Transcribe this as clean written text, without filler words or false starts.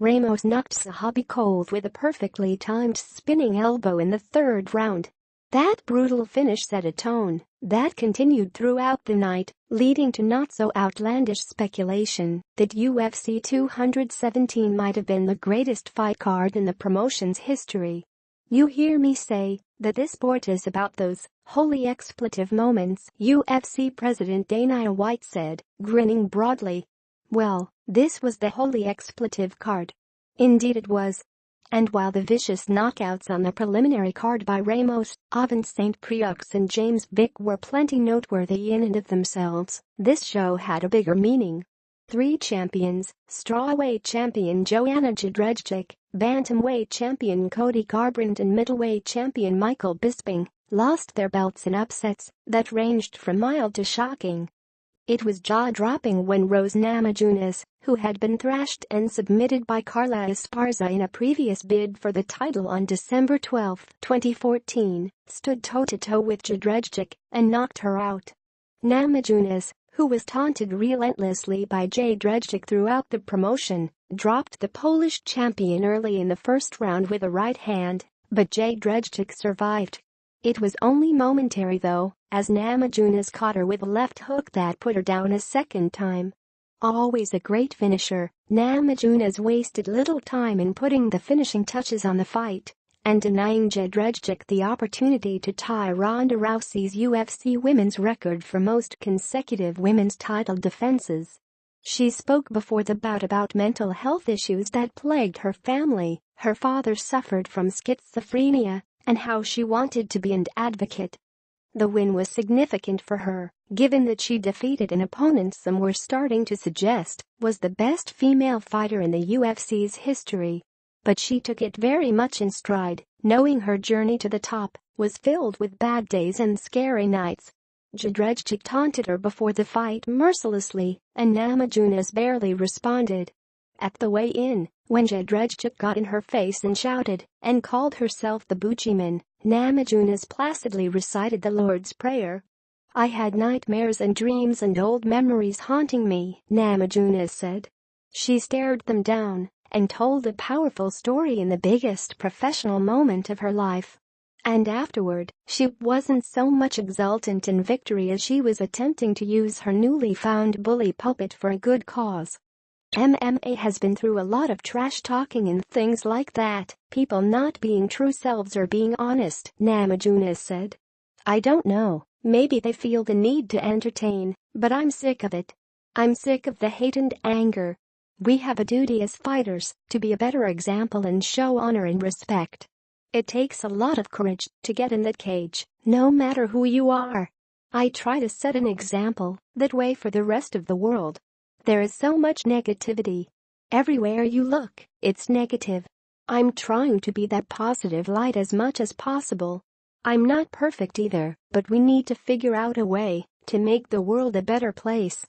Ramos knocked Zahabi cold with a perfectly timed spinning elbow in the third round. That brutal finish set a tone that continued throughout the night, leading to not-so-outlandish speculation that UFC 217 might have been the greatest fight card in the promotion's history. "You hear me say that this sport is about those holy expletive moments," UFC President Dana White said, grinning broadly. Well, this was the holy expletive card. Indeed it was. And while the vicious knockouts on the preliminary card by Ramos, Ovince St. Preux and James Vick were plenty noteworthy in and of themselves, this show had a bigger meaning. 3 champions, strawweight champion Joanna Jędrzejczyk, bantamweight champion Cody Garbrandt and middleweight champion Michael Bisping, lost their belts in upsets that ranged from mild to shocking. It was jaw-dropping when Rose Namajunas, who had been thrashed and submitted by Carla Esparza in a previous bid for the title on December 12, 2014, stood toe-to-toe with Jędrzejczyk and knocked her out. Namajunas, who was taunted relentlessly by Jędrzejczyk throughout the promotion, dropped the Polish champion early in the first round with a right hand, but Jędrzejczyk survived. It was only momentary though, as Namajunas caught her with a left hook that put her down a second time. Always a great finisher, Namajunas wasted little time in putting the finishing touches on the fight and denying Jędrzejczyk the opportunity to tie Ronda Rousey's UFC women's record for most consecutive women's title defenses. She spoke before the bout about mental health issues that plagued her family. Her father suffered from schizophrenia, and how she wanted to be an advocate. The win was significant for her, given that she defeated an opponent some were starting to suggest was the best female fighter in the UFC's history. But she took it very much in stride, knowing her journey to the top was filled with bad days and scary nights. Jędrzejczyk taunted her before the fight mercilessly, and Namajunas barely responded. At the weigh-in, when Jędrzejczyk got in her face and shouted and called herself the Bucciman, Namajunas placidly recited the Lord's Prayer. "I had nightmares and dreams and old memories haunting me," Namajunas said. She stared them down and told a powerful story in the biggest professional moment of her life. And afterward, she wasn't so much exultant in victory as she was attempting to use her newly found bully pulpit for a good cause. MMA has been through a lot of trash talking and things like that, people not being true selves or being honest, Namajunas said. "I don't know, maybe they feel the need to entertain, but I'm sick of it. I'm sick of the hate and anger. We have a duty as fighters to be a better example and show honor and respect. It takes a lot of courage to get in that cage, no matter who you are. I try to set an example that way for the rest of the world. There is so much negativity. Everywhere you look, it's negative. I'm trying to be that positive light as much as possible. I'm not perfect either, but we need to figure out a way to make the world a better place."